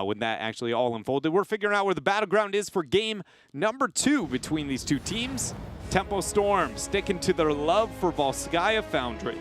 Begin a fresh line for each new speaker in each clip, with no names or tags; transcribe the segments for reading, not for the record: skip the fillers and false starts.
when that actually all unfolded. We're figuring out where the battleground is for game number 2 between these two teams. Tempo Storm sticking to their love for Volskaya Foundry.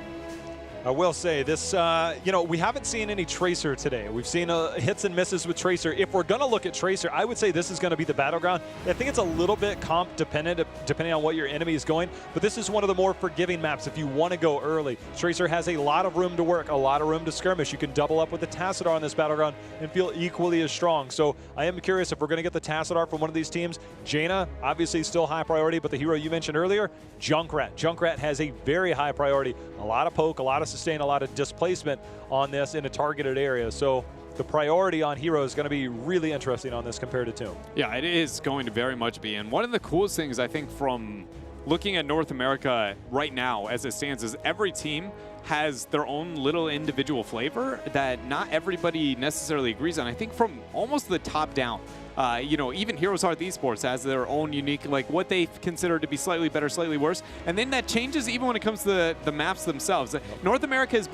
I will say this, we haven't seen any Tracer today. We've seen hits and misses with Tracer. If we're going to look at Tracer, I would say this is going to be the battleground. I think it's a little bit comp dependent, depending on what your enemy is going, but this is one of the more forgiving maps if you want to go early. Tracer has a lot of room to work, a lot of room to skirmish. You can double up with the Tassadar on this battleground and feel equally as strong. So I am curious if we're going to get the Tassadar from one of these teams. Jaina, obviously still high priority, but the hero you mentioned earlier, Junkrat. Junkrat has a very high priority, a lot of poke, a lot of sustain, a lot of displacement on this in a targeted area. So the priority on hero is going to be really interesting on this compared to Tomb.
Yeah, it is going to very much be. And one of the coolest things I think from looking at North America right now as it stands is every team has their own little individual flavor that not everybody necessarily agrees on. I think from almost the top down, even Heroes Hearth Esports has their own unique, like what they consider to be slightly better, slightly worse. And then that changes even when it comes to the maps themselves. North America has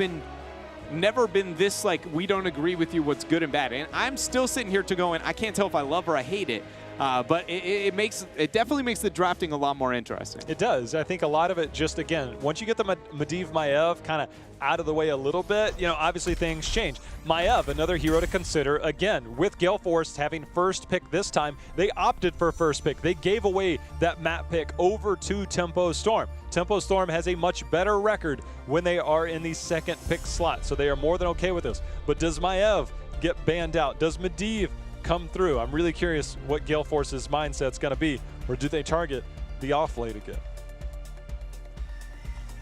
never been this like, we don't agree with you what's good and bad. And I'm still sitting here going, I can't tell if I love or I hate it. But it definitely makes the drafting a lot more interesting.
It does. I think a lot of it just, again, once you get the Medivh Maiev kind of out of the way a little bit, obviously things change. Maiev, another hero to consider. Again, with Gale Force having first pick this time, they opted for first pick. They gave away that map pick over to Tempo Storm. Tempo Storm has a much better record when they are in the second pick slot, so they are more than okay with this. But does Maiev get banned out? Does Medivh come through? I'm really curious what Gale Force's mindset's going to be, or do they target the off-lane again?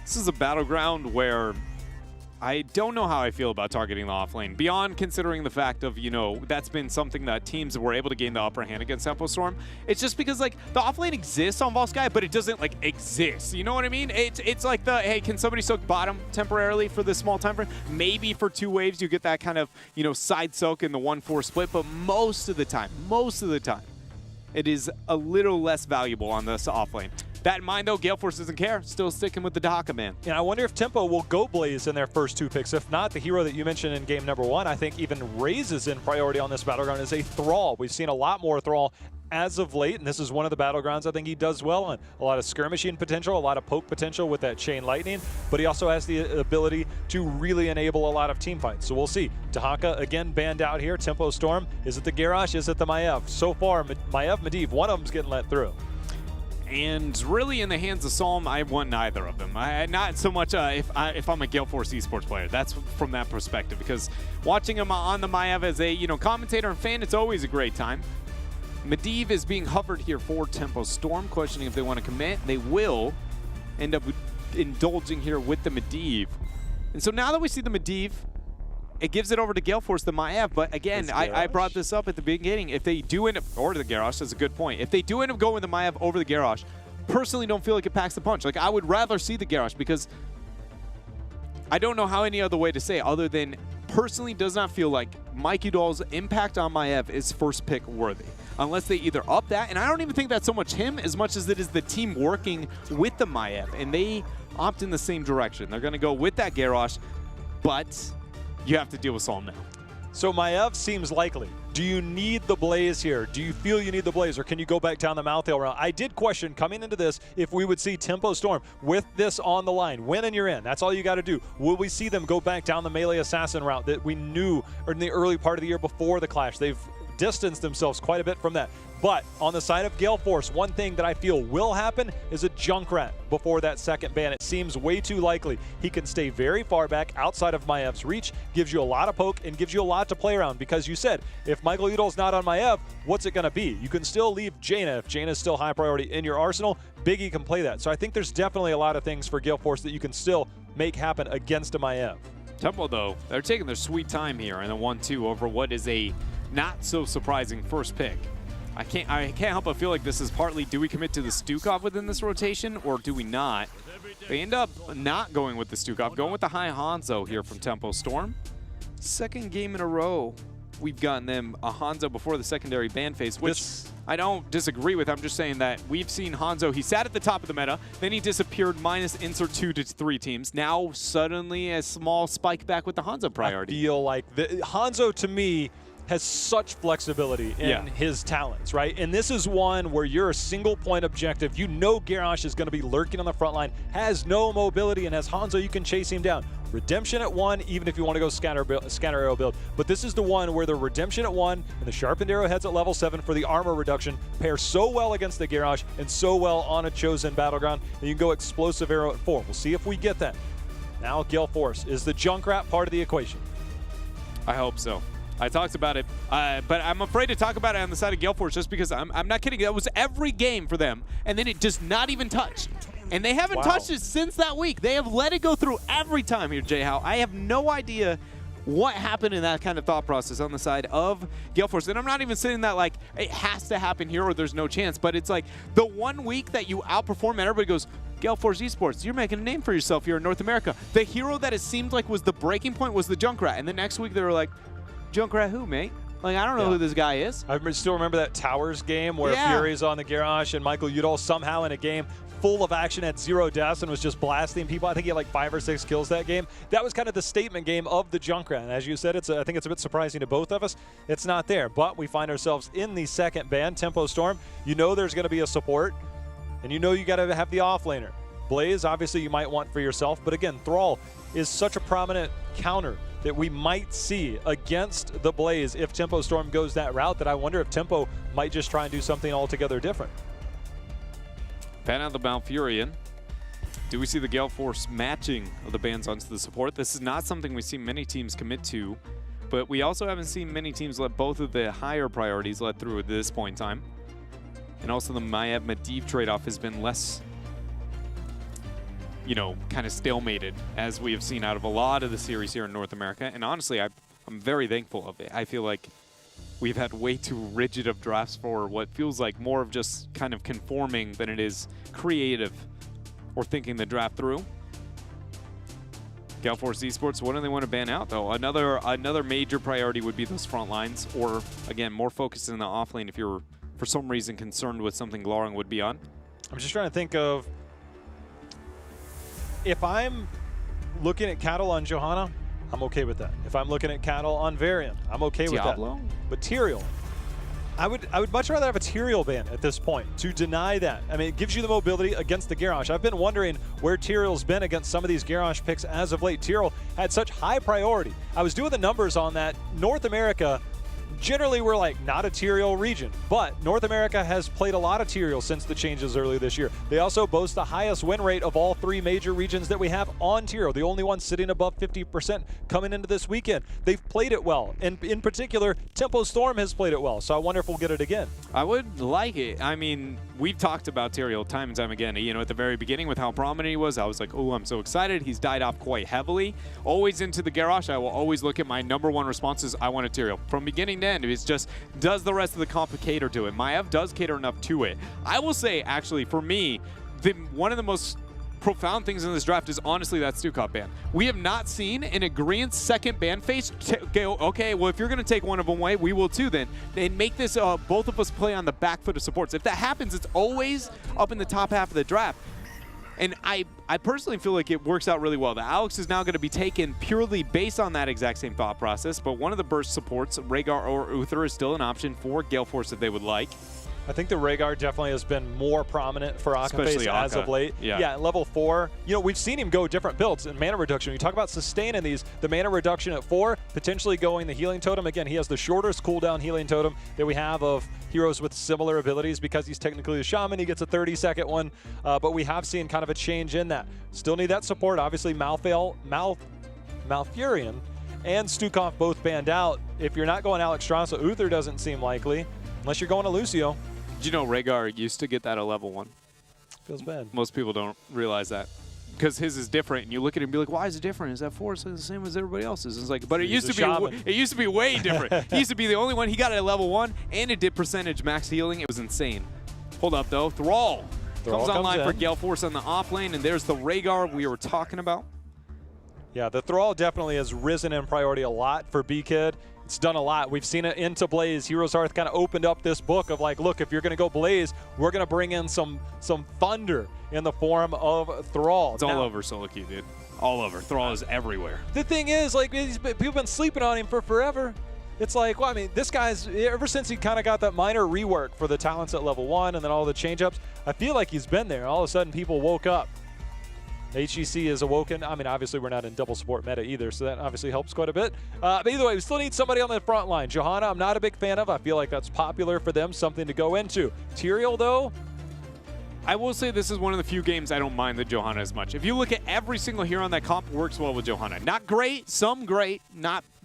This is a battleground where I don't know how I feel about targeting the offlane, beyond considering the fact of, that's been something that teams were able to gain the upper hand against Tempo Storm. It's just because, the offlane exists on Volskaya, but it doesn't, exist. You know what I mean? It's like hey, can somebody soak bottom temporarily for this small time frame? Maybe for 2 waves you get that kind of, side soak in the 1-4 split, but most of the time, it is a little less valuable on this offlane. That in mind, though, Gale Force doesn't care. Still sticking with the Dahaka, man.
And I wonder if Tempo will go Blaze in their first 2 picks. If not, the hero that you mentioned in game number 1, I think even raises in priority on this battleground is a Thrall. We've seen a lot more Thrall as of late, and this is one of the battlegrounds I think he does well on. A lot of skirmishing potential, a lot of poke potential with that Chain Lightning, but he also has the ability to really enable a lot of team fights. So we'll see. Dahaka again banned out here. Tempo Storm. Is it the Garrosh? Is it the Maiev? So far, Maiev, Medivh, one of them's getting let through.
And really, in the hands of Psalm, I want neither of them. Not so much if I'm a Gale Force Esports player. That's from that perspective, because watching him on the Maiev as a commentator and fan, it's always a great time. Medivh is being hovered here for Tempo Storm, questioning if they want to commit. They will end up indulging here with the Medivh. And so now that we see the Medivh, it gives it over to Gale Force, the Maiev. But again, I brought this up at the beginning. If they do end up, or the Garrosh, that's a good point. If they do end up going with the Maiev over the Garrosh, personally don't feel like it packs the punch. I would rather see the Garrosh, because I don't know how any other way to say it other than personally does not feel like Mike Udall's impact on Maiev is first pick worthy. Unless they either up that, and I don't even think that's so much him as much as it is the team working with the Maiev, and they opt in the same direction. They're going to go with that Garrosh, but you have to deal with Psalm now.
So Maiev seems likely. Do you need the Blaze here? Do you feel you need the Blaze, or can you go back down the Mouthhill route? I did question coming into this if we would see Tempo Storm with this on the line. Win and you're in. That's all you got to do. Will we see them go back down the melee assassin route that we knew in the early part of the year before the Clash? They've distanced themselves quite a bit from that. But on the side of Gale Force, one thing that I feel will happen is a Junkrat before that second ban. It seems way too likely. He can stay very far back outside of Maev's reach, gives you a lot of poke, and gives you a lot to play around, because you said, if Michael Udall's not on Maiev, what's it going to be? You can still leave Jaina if Jaina's still high priority in your arsenal. Biggie can play that. So I think there's definitely a lot of things for Gale Force that you can still make happen against a Maiev.
Tempo, though, they're taking their sweet time here in a 1-2 over what is a not so surprising first pick. I can't help but feel like this is partly, do we commit to the Stukov within this rotation, or do we not? They end up not going with the Stukov, going with the high Hanzo here from Tempo Storm. Second game in a row, we've gotten them a Hanzo before the secondary ban phase, which I don't disagree with. I'm just saying that we've seen Hanzo, he sat at the top of the meta, then he disappeared minus insert 2 to 3 teams. Now suddenly a small spike back with the Hanzo priority.
I feel like Hanzo, to me, has such flexibility in his talents, right? And this is one where you're a single point objective. You know Garrosh is going to be lurking on the front line, has no mobility, and as Hanzo, you can chase him down. Redemption at 1, even if you want to go scatter arrow build. But this is the one where the Redemption at 1 and the sharpened arrowheads at level 7 for the armor reduction pair so well against the Garrosh and so well on a chosen battleground. And you can go explosive arrow at 4. We'll see if we get that. Now Gale Force is the Junkrat part of the equation.
I hope so. I talked about it, but I'm afraid to talk about it on the side of Gale Force just because I'm not kidding. That was every game for them, and then it just not even touched. And they haven't touched it since that week. They have let it go through every time here, Jay Howe. I have no idea what happened in that kind of thought process on the side of Gale Force. And I'm not even saying that like it has to happen here or there's no chance, but it's like the 1 week that you outperform and everybody goes, Gale Force Esports, you're making a name for yourself here in North America. The hero that it seemed like was the breaking point was the Junkrat. And the next week they were like, Junkrat who, mate? Like, I don't know who this guy is.
I still remember that Towers game where Fury's on the Garrosh and Michael Udall somehow in a game full of action at 0 deaths and was just blasting people. I think he had like 5 or 6 kills that game. That was kind of the statement game of the Junkrat. And as you said, I think it's a bit surprising to both of us. It's not there, but we find ourselves in the second ban, Tempo Storm. You know there's going to be a support, and you know you got to have the offlaner. Blaze, obviously you might want for yourself, but again, Thrall is such a prominent counter that we might see against the Blaze if Tempo Storm goes that route, that I wonder if Tempo might just try and do something altogether different.
Ban out the Malfurion. Do we see the Gale Force matching of the bans onto the support? This is not something we see many teams commit to, but we also haven't seen many teams let both of the higher priorities let through at this point in time. And also the Maiev Medivh trade-off has been less, you know, kind of stalemated, as we have seen out of a lot of the series here in North America. And honestly, I'm very thankful of it. I feel like we've had way too rigid of drafts for what feels like more of just kind of conforming than it is creative or thinking the draft through. Gale Force Esports, what do they want to ban out, though? Another major priority would be those front lines, or, again, more focused in the off lane if you're, for some reason, concerned with something Glowing would be on.
I'm just trying to think of, if I'm looking at cattle on Johanna, I'm okay with that. If I'm looking at cattle on Varian, I'm okay with that. But Tyrael, I would much rather have a Tyrael ban at this point to deny that. I mean, it gives you the mobility against the Garrosh. I've been wondering where Tyrael's been against some of these Garrosh picks as of late. Tyrael had such high priority. I was doing the numbers on that. North America, generally we're like not a Tyrael region, but North America has played a lot of Tyrael since the changes early this year. They also boast the highest win rate of all 3 major regions that we have on Tyrael, the only one sitting above 50% coming into this weekend. They've played it well, and in particular, Tempo Storm has played it well, so I wonder if we'll get it again.
I would like it. I mean, we've talked about Tyrael time and time again. You know, at the very beginning with how prominent he was, I was like, oh, I'm so excited. He's died off quite heavily. Always into the Garrosh, I will always look at my #1 responses. I want a Tyrael. From beginning to end, it's just, does the rest of the comp cater to it? Maiev does cater enough to it. I will say, actually, for me, one of the most profound things in this draft is honestly that Stukov ban. We have not seen an agreeant second ban phase go, okay, well, if you're going to take one of them away, we will too then. And make this, both of us play on the back foot of supports. If that happens, it's always up in the top half of the draft. And I personally feel like it works out really well. The Alex is now going to be taken purely based on that exact same thought process, but one of the burst supports, Rhaegar or Uther, is still an option for Gale Force if they would like.
I think the Rhaegar definitely has been more prominent for Akaface as of late. Yeah, at level 4. You know, we've seen him go different builds and mana reduction. When you talk about sustaining these, the mana reduction at 4, potentially going the healing totem. Again, he has the shortest cooldown healing totem that we have of heroes with similar abilities because he's technically a shaman. He gets a 30-second one, but we have seen kind of a change in that. Still need that support. Obviously, Malfurion and Stukov both banned out. If you're not going Alex Strasza, Uther doesn't seem likely, unless you're going to Lucio.
Did you know Rhaegar used to get that at level 1?
Feels bad.
Most people don't realize that. Because his is different, and you look at it and be like, why is it different? Is that 4 the same as everybody else's? And it's like, but it used to be way different. He used to be the only one. He got it at level 1, and it did percentage max healing. It was insane. Hold up, though. Thrall comes online for Gale Force on the off lane, and there's the Rhaegar we were talking about.
Yeah, the Thrall definitely has risen in priority a lot for B-Kid. It's done a lot. We've seen it into Blaze. Heroes Hearth kind of opened up this book of like, look, if you're going to go Blaze, we're going to bring in some thunder in the form of Thrall.
It's all over solo queue, dude. All over. Thrall is everywhere.
The thing is, like, people have been sleeping on him for forever. it's like, well, I mean, this guy's, ever since he kind of got that minor rework for the talents at level 1 and then all the change-ups, I feel like he's been there. All of a sudden, people woke up. HGC is awoken. I mean, obviously, we're not in double support meta either, so that obviously helps quite a bit. But either way, we still need somebody on the front line. Johanna, I'm not a big fan of. I feel like that's popular for them, something to go into. Tyrael, though,
I will say this is one of the few games I don't mind the Johanna as much. If you look at every single hero on that comp, works well with Johanna. Not great, some great,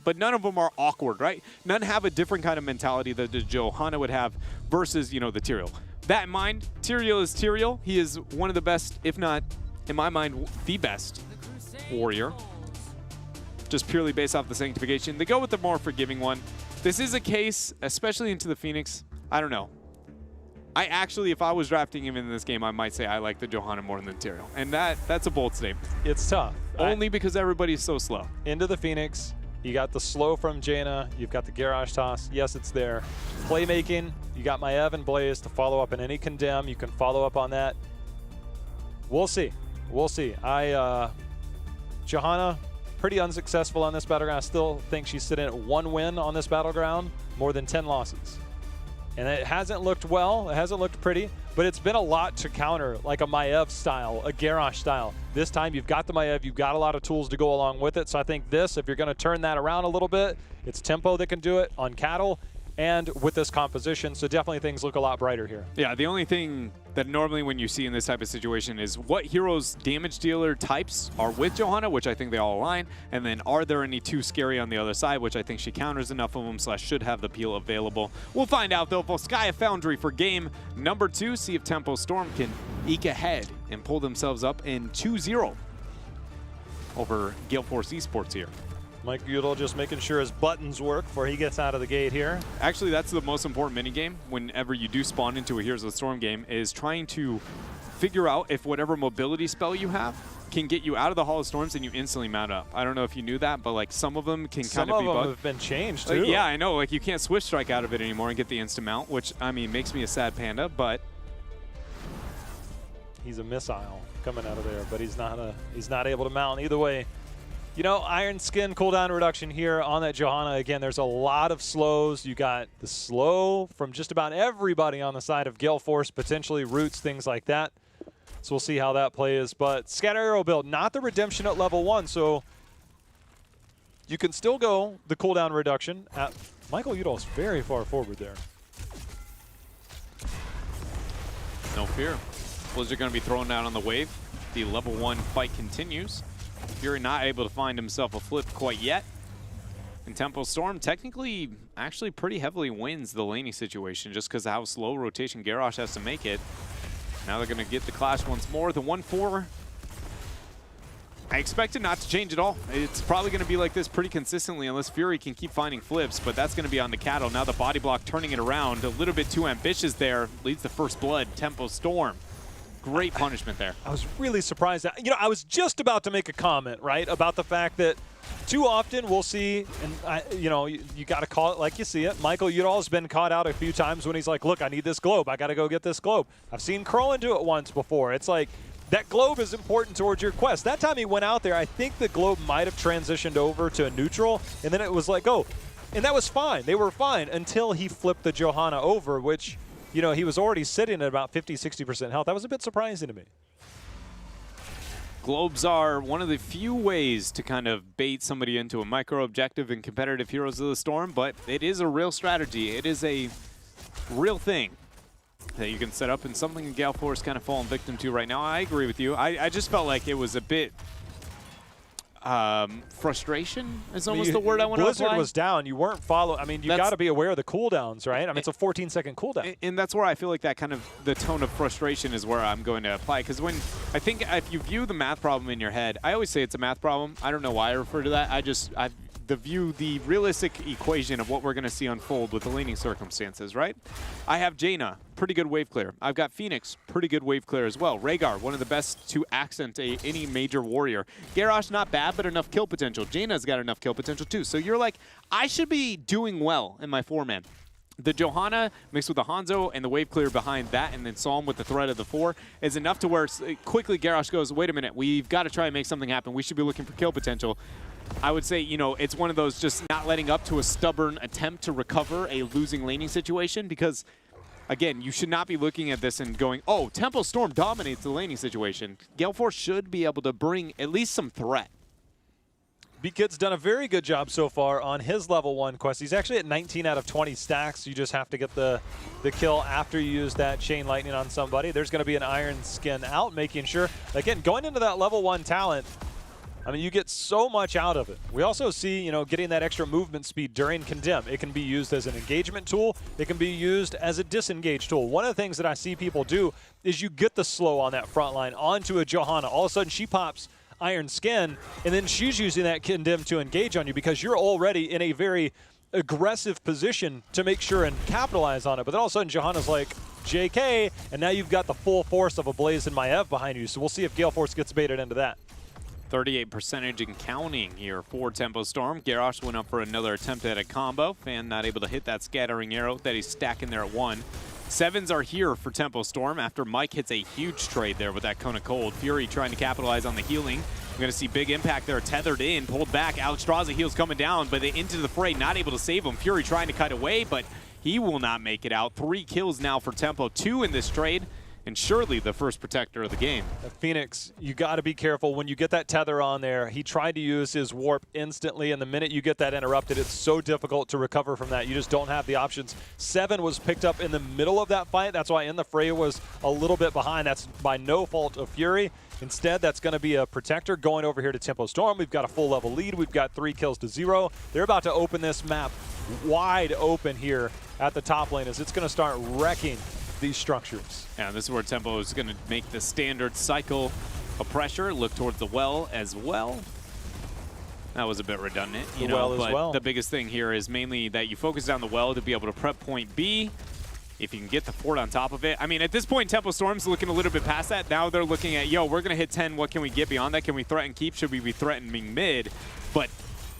but none of them are awkward, right? None have a different kind of mentality that the Johanna would have versus, you know, the Tyrael. That in mind, Tyrael is Tyrael. He is one of the best, if not, in my mind, the best warrior. Just purely based off the sanctification. They go with the more forgiving one. This is a case, especially into the Phoenix, I don't know. I actually, if I was drafting him in this game, I might say I like the Johanna more than Tyrael. And that's a bold statement.
It's tough.
Only because everybody's so slow.
Into the Phoenix, you got the slow from Jaina, you've got the garage toss. Yes, it's there. Playmaking, you got my Evan Blaze to follow up in any condemn. You can follow up on that. We'll see. We'll see. Johanna, pretty unsuccessful on this battleground. I still think she's sitting at 1 win on this battleground, more than 10 losses. And it hasn't looked well, it hasn't looked pretty, but it's been a lot to counter, like a Maiev style, a Garrosh style. This time you've got the Maiev, you've got a lot of tools to go along with it. So I think this, if you're going to turn that around a little bit, it's Tempo that can do it on Cattle and with this composition. So definitely things look a lot brighter here.
Yeah, the only thing that normally when you see in this type of situation is what heroes' damage dealer types are with Johanna, which I think they all align, and then are there any too scary on the other side, which I think she counters enough of them / should have the peel available. We'll find out though. Volskaya Foundry for game number 2. See if Tempo Storm can eke ahead and pull themselves up in 2-0 over Gale Force Esports here.
Mike Udall just making sure his buttons work before he gets out of the gate here.
Actually, that's the most important minigame whenever you do spawn into a Heroes of the Storm game, is trying to figure out if whatever mobility spell you have can get you out of the Hall of Storms and you instantly mount up. I don't know if you knew that, but like some of them can kind of be bugged.
Some of them have been changed too.
Yeah, I know. Like you can't switch strike out of it anymore and get the instant mount, which I mean makes me a sad panda, but
he's a missile coming out of there, but he's not able to mount either way. You know, Iron Skin cooldown reduction here on that Johanna. Again, there's a lot of slows. You got the slow from just about everybody on the side of Gale Force, potentially roots, things like that. So we'll see how that plays. But Scatter Arrow build, not the redemption at level 1. So you can still go the cooldown reduction. Michael Udall's very far forward there.
No fear. Blizzard going to be thrown down on the wave. The level 1 fight continues. Fury not able to find himself a flip quite yet. And Tempo Storm technically actually pretty heavily wins the laning situation just because of how slow rotation Garrosh has to make it. Now they're going to get the clash once more. The 1-4, I expect it not to change at all. It's probably going to be like this pretty consistently unless Fury can keep finding flips, but that's going to be on the Cattle. Now the body block turning it around. A little bit too ambitious there. Leads the first blood. Tempo Storm. Great punishment there.
I was really surprised. You know, I was just about to make a comment, right, about the fact that too often we'll see, and you know, you got to call it like you see it. Michael Udall has been caught out a few times when he's like, look, I need this globe. I got to go get this globe. I've seen Crowan do it once before. It's like, that globe is important towards your quest. That time he went out there, I think the globe might have transitioned over to a neutral, and then it was like, oh, and that was fine. They were fine until he flipped the Johanna over, which, you know, he was already sitting at about 50–60% health. That was a bit surprising to me.
Globes are one of the few ways to kind of bait somebody into a micro objective in competitive Heroes of the Storm, but it is a real strategy. It is a real thing that you can set up, and something Gale Force kind of fallen victim to right now. I agree with you. I just felt like it was a bit frustration is almost the word I want to apply.
Blizzard was down. You weren't following. I mean, you got to be aware of the cooldowns, right? I mean, it's a 14-second cooldown.
And that's where I feel like that kind of, the tone of frustration is where I'm going to apply. Because when, I think if you view the math problem in your head, I always say it's a math problem. I don't know why I refer to that. The realistic equation of what we're going to see unfold with the laning circumstances, right? I have Jaina, pretty good wave clear. I've got Phoenix, pretty good wave clear as well. Rhaegar, one of the best to accent any major warrior. Garrosh, not bad, but enough kill potential. Jaina's got enough kill potential too. So you're like, I should be doing well in my 4-man. The Johanna mixed with the Hanzo and the wave clear behind that, and then Psalm with the threat of the 4 is enough to where quickly Garrosh goes, wait a minute, we've got to try and make something happen. We should be looking for kill potential. I would say, you know, it's one of those just not letting up to a stubborn attempt to recover a losing laning situation because, again, you should not be looking at this and going, oh, Tempo Storm dominates the laning situation. Gale Force should be able to bring at least some threat.
B-Kid's done a very good job so far on his level 1 quest. He's actually at 19 out of 20 stacks. You just have to get the kill after you use that Chain Lightning on somebody. There's going to be an Iron Skin out, making sure, again, going into that level 1 talent, I mean, you get so much out of it. We also see, you know, getting that extra movement speed during Condemn. It can be used as an engagement tool. It can be used as a disengage tool. One of the things that I see people do is you get the slow on that front line onto a Johanna. All of a sudden, she pops Iron Skin, and then she's using that Condemn to engage on you because you're already in a very aggressive position to make sure and capitalize on it. But then all of a sudden, Johanna's like, JK, and now you've got the full force of a Blaze and Maiev behind you. So we'll see if Gale Force gets baited into that.
38% and counting here for Tempo Storm. Garrosh went up for another attempt at a combo. Fan not able to hit that scattering arrow that he's stacking there at 1. Sevens are here for Tempo Storm after Mike hits a huge trade there with that Cone of Cold. Fury trying to capitalize on the healing. We're going to see big impact there, tethered in, pulled back. Alexstrasza heals coming down, but they into the fray, not able to save him. Fury trying to cut away, but he will not make it out. 3 kills now for Tempo, 2 in this trade, and surely the first protector of the game.
Phoenix, you got to be careful when you get that tether on there. He tried to use his warp instantly, and the minute you get that interrupted, it's so difficult to recover from that. You just don't have the options. 7 was picked up in the middle of that fight. That's why In the Fray was a little bit behind. That's by no fault of Fury. Instead, that's going to be a protector going over here to Tempo Storm. We've got a full level lead. We've got 3 kills to 0. They're about to open this map wide open here at the top lane as it's going to start wrecking these structures.
Yeah, this is where Tempo is going to make the standard cycle of pressure, look towards the well as well. That was a bit redundant, you know, but the biggest thing here is mainly that you focus down the well to be able to prep point B. If you can get the fort on top of it. I mean, at this point, Tempo Storm's looking a little bit past that. Now they're looking at, yo, we're going to hit 10. What can we get beyond that? Can we threaten keep? Should we be threatening mid? But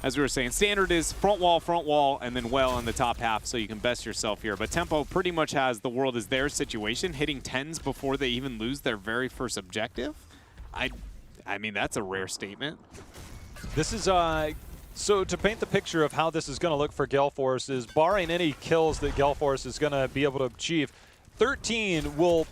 as we were saying, standard is front wall, and then well on the top half so you can best yourself here. But Tempo pretty much has the world as their situation, hitting 10s before they even lose their very first objective. I mean, that's a rare statement.
This is, so to paint the picture of how this is going to look for Gale Force is, barring any kills that Gale Force is going to be able to achieve, 13 will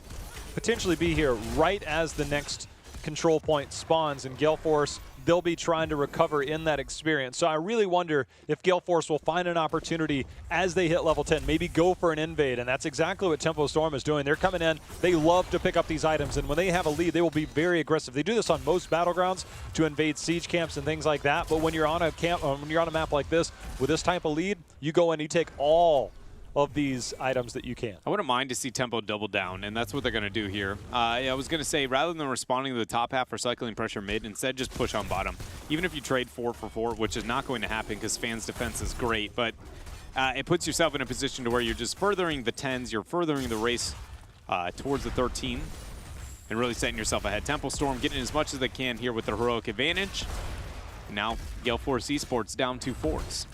potentially be here right as the next control point spawns, and Gale Force, they'll be trying to recover in that experience. So I really wonder if Gale Force will find an opportunity as they hit level 10, maybe go for an invade, and that's exactly what Tempo Storm is doing. They're coming in, they love to pick up these items, and when they have a lead, they will be very aggressive. They do this on most battlegrounds to invade siege camps and things like that, but when you're on a camp, when you're on a map like this, with this type of lead, you go in, you take all of these items that you can.
I wouldn't mind to see Tempo double down, and that's what they're going to do here. I was going to say, rather than responding to the top half or cycling pressure mid, instead just push on bottom. Even if you trade 4 for 4, which is not going to happen because Fan's defense is great, but it puts yourself in a position to where you're just furthering the 10s, you're furthering the race towards the 13, and really setting yourself ahead. Tempo Storm getting as much as they can here with the heroic advantage. And now Gale Force Esports down 2 forts.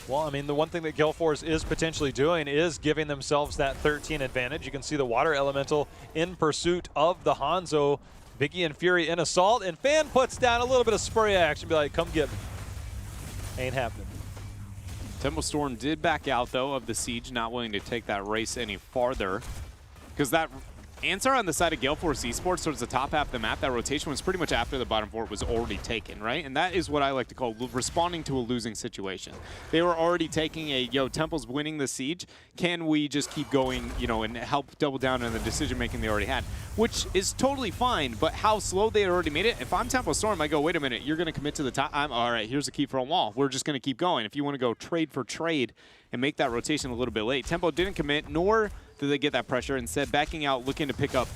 Well, I mean, the one thing that Gale Force is potentially doing is giving themselves that 13 advantage. You can see the Water Elemental in pursuit of the Hanzo. Biggie and Fury in assault, and Fan puts down a little bit of spray action, be like, come get me. Ain't happening.
Tempo Storm did back out, though, of the siege, not willing to take that race any farther. Because that answer on the side of Gale Force Esports towards the top half of the map, that rotation was pretty much after the bottom fort was already taken, right? And that is what I like to call responding to a losing situation. They were already taking a, yo, Temple's winning the siege. Can we just keep going, you know, and help double down on the decision-making they already had? Which is totally fine, but how slow they had already made it. If I'm Tempo Storm, I go, wait a minute, you're going to commit to the top. All right, here's a key front wall. We're just going to keep going. If you want to go trade for trade and make that rotation a little bit late. Tempo didn't commit, nor did they get that pressure, instead backing out, looking to pick up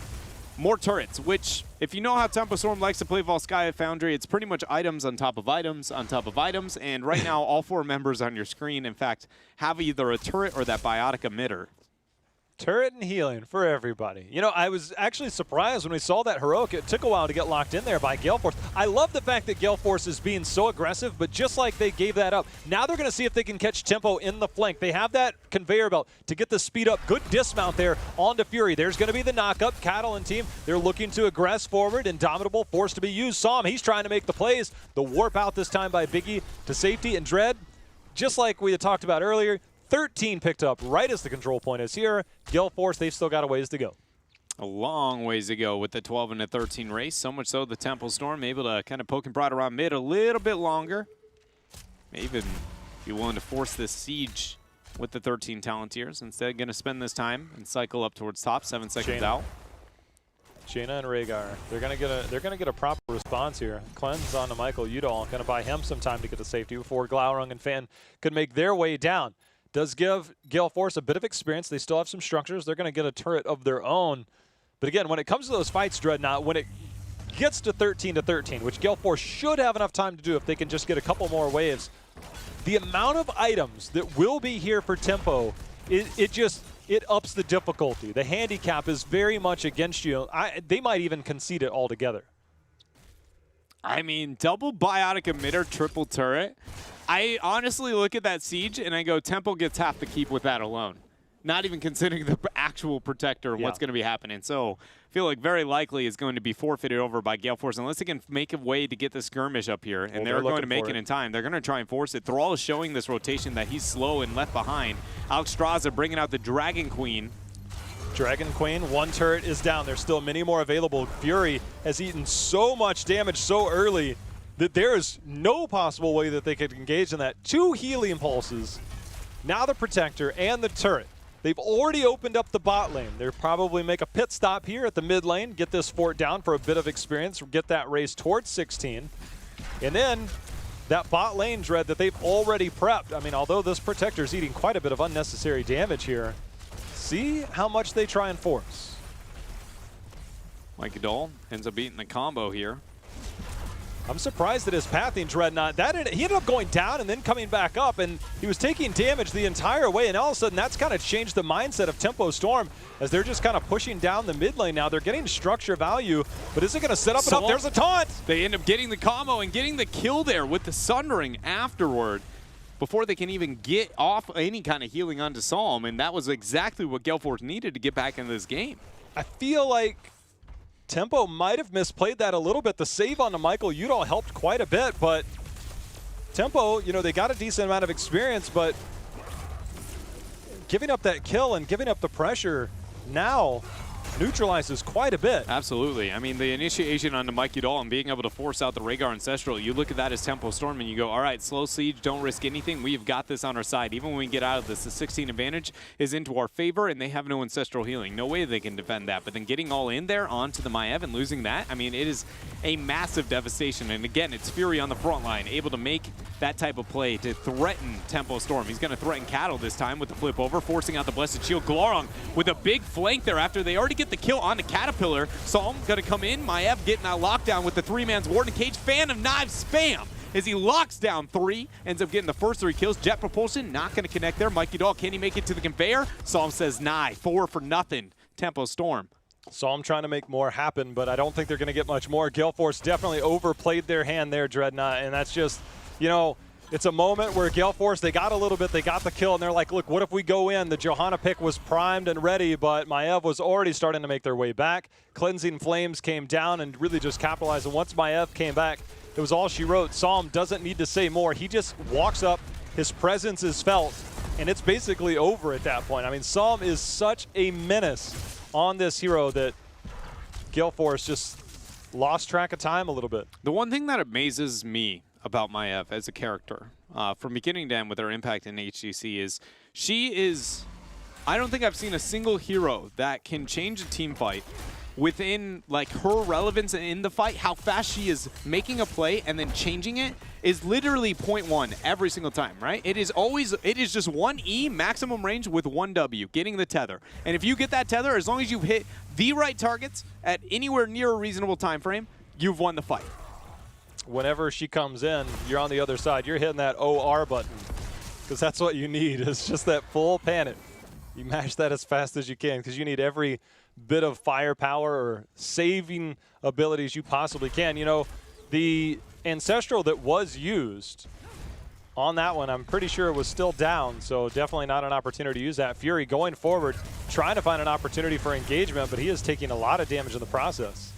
more turrets, which, if you know how Tempo Storm likes to play Volskaya Foundry, it's pretty much items on top of items on top of items, and right now all 4 members on your screen, in fact, have either a turret or that biotic emitter.
Turret and healing for everybody. You know, I was actually surprised when we saw that heroic. It took a while to get locked in there by Gale Force. I love the fact that Gale Force is being so aggressive, but just like they gave that up, now they're going to see if they can catch tempo in the flank. They have that conveyor belt to get the speed up. Good dismount there onto Fury. There's going to be the knockup. Cattle and team, they're looking to aggress forward. Indomitable force to be used. Saw him. He's trying to make the plays. The warp out this time by Biggie to safety. And Dread, just like we had talked about earlier, 13 picked up right as the control point is here. Gale Force, they've still got a ways to go.
A long ways to go with the 12 and a 13 race. So much so the Temple Storm able to kind of poke and prod around mid a little bit longer. May even be willing to force this siege with the 13 Talontiers. Instead, going to spend this time and cycle up towards top. 7 seconds out.
Jaina and Rhaegar, they're gonna get a proper response here. Cleanse on to Michael Udall, gonna buy him some time to get to safety before Glaurung and Fan could make their way down. Does give Gale Force a bit of experience. They still have some structures. They're gonna get a turret of their own. But again, when it comes to those fights, Dreadnought, when it gets to 13 to 13, which Gale Force should have enough time to do if they can just get a couple more waves, the amount of items that will be here for tempo, it ups the difficulty. The handicap is very much against you. They might even concede it altogether.
I mean, double biotic emitter, triple turret. I honestly look at that siege and I go, Tempo gets half the keep with that alone. Not even considering the actual protector and what's going to be happening. So I feel like very likely is going to be forfeited over by Gale Force unless they can make a way to get the skirmish up here. And they're going to make it in time. They're going to try and force it. Thrall is showing this rotation that he's slow and left behind. Alexstrasza bringing out the Dragon Queen.
Dragon Queen, one turret is down. There's still many more available. Fury has eaten so much damage so early that there is no possible way that they could engage in that. 2 healing pulses. Now the protector and the turret. They've already opened up the bot lane. They'll probably make a pit stop here at the mid lane, get this fort down for a bit of experience, get that race towards 16. And then that bot lane, Dread, that they've already prepped. I mean, although this protector's eating quite a bit of unnecessary damage here, see how much they try and force.
Mike Udall ends up beating the combo here.
I'm surprised at his pathing, Dreadnought. He ended up going down and then coming back up, and he was taking damage the entire way, and all of a sudden that's kind of changed the mindset of Tempo Storm as they're just kind of pushing down the mid lane now. They're getting structure value, but is it going to set up enough? There's a taunt!
They end up getting the combo and getting the kill there with the Sundering afterward before they can even get off any kind of healing onto Psalm, and that was exactly what Gale Force needed to get back into this game.
I feel like Tempo might have misplayed that a little bit. The save on the Michael Udall helped quite a bit, but Tempo, you know, they got a decent amount of experience, but giving up that kill and giving up the pressure now neutralizes quite a bit.
Absolutely. I mean, the initiation on the Mike Udall and being able to force out the Rhaegar Ancestral, you look at that as Tempo Storm and you go, all right, slow siege, don't risk anything. We've got this on our side. Even when we get out of this, the 16 advantage is into our favor, and they have no Ancestral healing. No way they can defend that. But then getting all in there onto the Maiev and losing that, I mean, it is a massive devastation. And again, it's Fury on the front line, able to make that type of play to threaten Tempo Storm. He's going to threaten Cattle this time with the flip over, forcing out the Blessed Shield. Glaurung with a big flank there after they already get the kill on the Caterpillar. Psalm going to come in. Maiev getting that lockdown with the 3-man's Warden Cage. Fan of Knives spam as he locks down 3. Ends up getting the first 3 kills. Jet Propulsion not going to connect there. Mikey Doll, can he make it to the conveyor? Psalm says, nah, 4 for nothing. Tempo Storm.
Psalm trying to make more happen, but I don't think they're going to get much more. Gale Force definitely overplayed their hand there, Dreadnought, and that's just, you know, it's a moment where Gale Force, they got a little bit, they got the kill, and they're like, look, what if we go in? The Johanna pick was primed and ready, but Maiev was already starting to make their way back. Cleansing Flames came down and really just capitalized, and once Maiev came back, it was all she wrote. Psalm doesn't need to say more. He just walks up, his presence is felt, and it's basically over at that point. I mean, Psalm is such a menace on this hero that Gale Force just lost track of time a little bit.
The one thing that amazes me about Maiev as a character, from beginning to end with her impact in HGC, is she is, I don't think I've seen a single hero that can change a team fight within like her relevance in the fight. How fast she is making a play and then changing it is literally 0.1 every single time, right? It is just 1 E maximum range with 1 W, getting the tether. And if you get that tether, as long as you've hit the right targets at anywhere near a reasonable time frame, you've won the fight.
Whenever she comes in, you're on the other side. You're hitting that OR button because that's what you need. It's just that full panic. You mash that as fast as you can because you need every bit of firepower or saving abilities you possibly can. You know, the Ancestral that was used on that one, I'm pretty sure it was still down, so definitely not an opportunity to use that. Fury going forward, trying to find an opportunity for engagement, but he is taking a lot of damage in the process.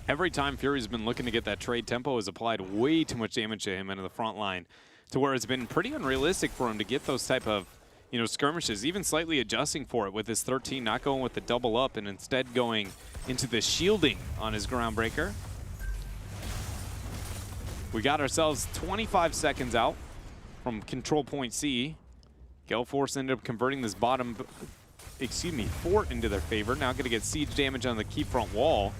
Every time Fury's been looking to get that trade, Tempo has applied way too much damage to him into the front line, to where it's been pretty unrealistic for him to get those type of, you know, skirmishes, even slightly adjusting for it with his 13, not going with the double up and instead going into the shielding on his Groundbreaker. We got ourselves 25 seconds out from control point C. Gale Force ended up converting this bottom, fort into their favor. Now going to get siege damage on the keep front wall.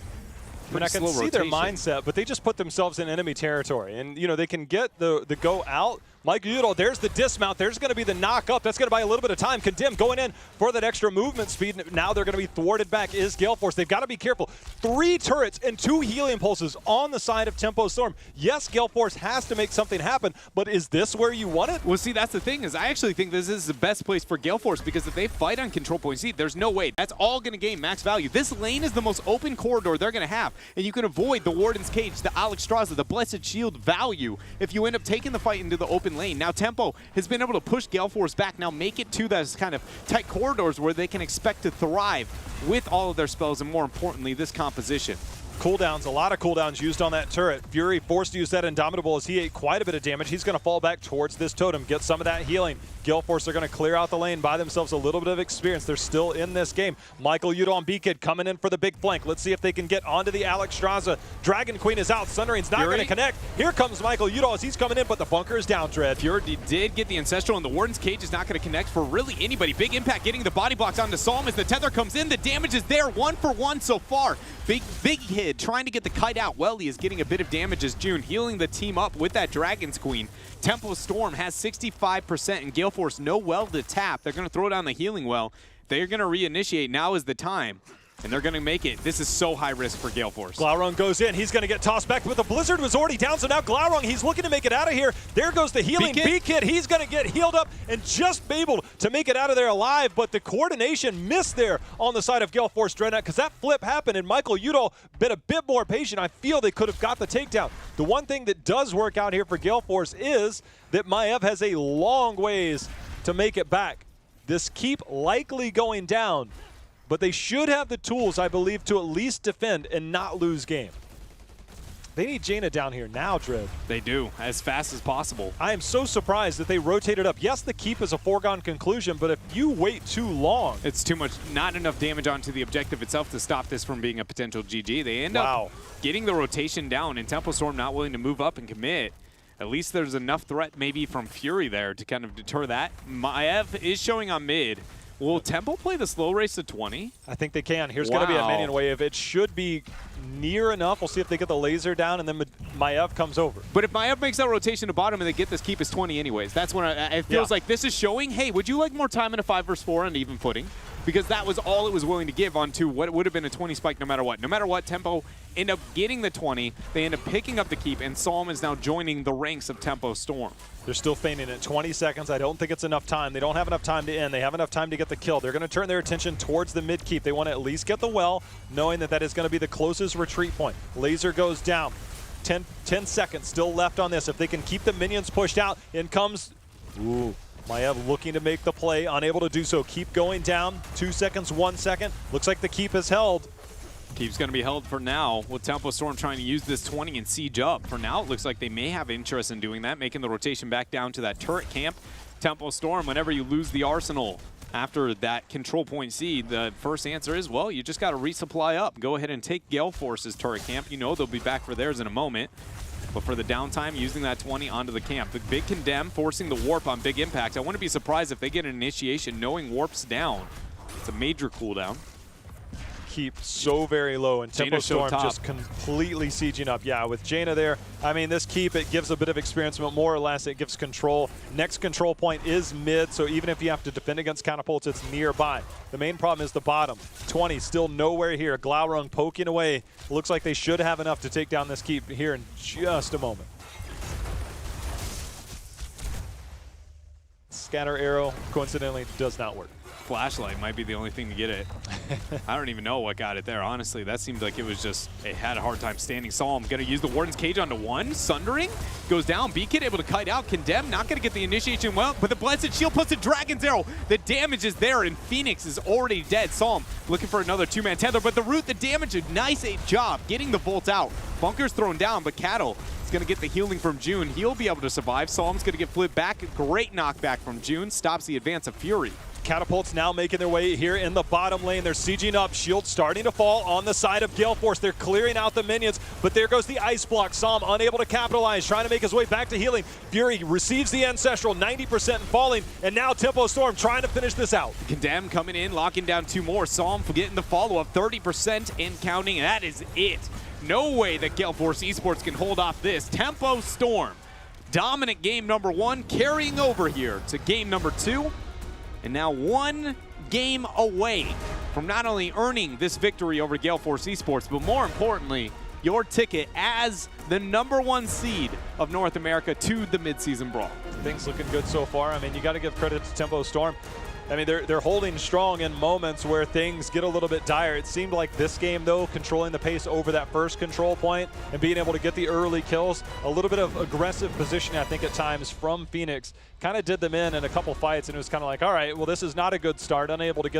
I mean, I can see their mindset, but they just put themselves in enemy territory. And, you know, they can get the go out. Mike Udall, there's the dismount. There's going to be the knock up. That's going to buy a little bit of time. Condemn going in for that extra movement speed. Now they're going to be thwarted back is Gale Force. They've got to be careful. 3 turrets and 2 helium pulses on the side of Tempo Storm. Yes, Gale Force has to make something happen, but is this where you want it?
Well, see, that's the thing is I actually think this is the best place for Gale Force because if they fight on control point C, there's no way. That's all going to gain max value. This lane is the most open corridor they're going to have, and you can avoid the Warden's Cage, the Alexstrasza, the Blessed Shield value if you end up taking the fight into the open lane. Now, Tempo has been able to push Gale Force back, now make it to those kind of tight corridors where they can expect to thrive with all of their spells and, more importantly, this composition.
Cooldowns, a lot of cooldowns used on that turret. Fury forced to use that Indomitable as he ate quite a bit of damage. He's going to fall back towards this totem, get some of that healing. Gale Force are going to clear out the lane, buy themselves a little bit of experience. They're still in this game. Michael Udall and B-Kid coming in for the big flank. Let's see if they can get onto the Alexstrasza. Dragon Queen is out. Sundering's not going to connect. Here comes Michael Udall as he's coming in, but the bunker is down, Dread.
Fury did get the Ancestral, and the Warden's Cage is not going to connect for really anybody. Big impact getting the body blocks onto Psalm as the tether comes in. The damage is there, 1 for 1 so far. Big hit trying to get the kite out. Well, he is getting a bit of damage as June healing the team up with that Dragon's Queen. Tempo Storm has 65% and Gale Force no well to tap. They're going to throw down the healing well. They're going to reinitiate. Now is the time. And they're going to make it. This is so high risk for Gale Force.
Glaurung goes in. He's going to get tossed back, but the Blizzard was already down, so now Glaurung, he's looking to make it out of here. There goes the healing B-Kid. He's going to get healed up and just be able to make it out of there alive, but the coordination missed there on the side of Gale Force Dreadnought because that flip happened, and Michael Udall been a bit more patient. I feel they could have got the takedown. The one thing that does work out here for Gale Force is that Maiev has a long ways to make it back. This keep likely going down, but they should have the tools, I believe, to at least defend and not lose game. They need Jaina down here now, Dread.
They do, as fast as possible.
I am so surprised that they rotated up. Yes, the keep is a foregone conclusion, but if you wait too long...
It's too much, not enough damage onto the objective itself to stop this from being a potential GG. They end up getting the rotation down, and Tempo Storm not willing to move up and commit. At least there's enough threat maybe from Fury there to kind of deter that. Maiev is showing on mid. Will Tempo play the slow race to 20?
I think they can. Here's going to be a minion wave. It should be near enough. We'll see if they get the laser down, and then Maiev comes over.
But if Maiev makes that rotation to bottom and they get this keep as 20 anyways, that's when it feels like this is showing, hey, would you like more time in a 5 versus 4 on even footing? Because that was all it was willing to give onto what would have been a 20 spike no matter what. No matter what, Tempo end up getting the 20. They end up picking up the keep, and Psalm is now joining the ranks of Tempo Storm.
They're still feigning it. 20 seconds. I don't think it's enough time. They don't have enough time to end. They have enough time to get the kill. They're going to turn their attention towards the mid keep. They want to at least get the well, knowing that that is going to be the closest retreat point. Laser goes down. 10 seconds still left on this. If they can keep the minions pushed out, in comes... Ooh. Maiev looking to make the play, unable to do so. Keep going down. 2 seconds, 1 second. Looks like the keep is held.
Keep's going to be held for now, with Tempo Storm trying to use this 20 and siege up. For now, it looks like they may have interest in doing that, making the rotation back down to that turret camp. Tempo Storm, whenever you lose the arsenal after that control point C, the first answer is, well, you just got to resupply up. Go ahead and take Gale Force's turret camp. You know they'll be back for theirs in a moment. But for the downtime, using that 20 onto the camp. The big condemn, forcing the warp on big impact. I wouldn't be surprised if they get an initiation knowing warp's down. It's a major cooldown.
Keep so very low, and Tempo Storm just completely sieging up. Yeah, with Jaina there, I mean, this keep, it gives a bit of experience, but more or less it gives control. Next control point is mid, so even if you have to defend against catapults, it's nearby. The main problem is the bottom. 20 still nowhere here. Glaurung poking away. Looks like they should have enough to take down this keep here in just a moment. Scatter arrow, coincidentally, does not work.
Flashlight might be the only thing to get it. I don't even know what got it there, honestly. That seemed like it was just, it had a hard time standing. Psalm gonna use the Warden's Cage onto one. Sundering goes down. B-Kid able to kite out. Condemn not gonna get the initiation well, but the Blessed Shield plus the Dragon's Arrow. The damage is there, and Phoenix is already dead. Psalm looking for another two-man tether, but the root, the damage, a nice job getting the Volt out. Bunker's thrown down, but Cattle is gonna get the healing from June. He'll be able to survive. Psalm's gonna get flipped back. Great knockback from June. Stops the advance of Fury.
Catapults now making their way here in the bottom lane. They're sieging up. Shield starting to fall on the side of Gale Force. They're clearing out the minions, but there goes the ice block. Psalm unable to capitalize, trying to make his way back to healing. Fury receives the Ancestral, 90% and falling, and now Tempo Storm trying to finish this out.
Condemn coming in, locking down two more. Psalm getting the follow-up, 30% and counting. That is it. No way that Gale Force Esports can hold off this. Tempo Storm, dominant game number one, carrying over here to game number two. And now one game away from not only earning this victory over Gale Force Esports, but more importantly, your ticket as the #1 seed of North America to the midseason brawl.
Things looking good so far. I mean, you got to give credit to Tempo Storm. I mean, they're holding strong in moments where things get a little bit dire. It seemed like this game, though, controlling the pace over that first control point and being able to get the early kills, a little bit of aggressive positioning, I think, at times from Phoenix, kind of did them in a couple fights, and it was kind of like, all right, well, this is not a good start, unable to get that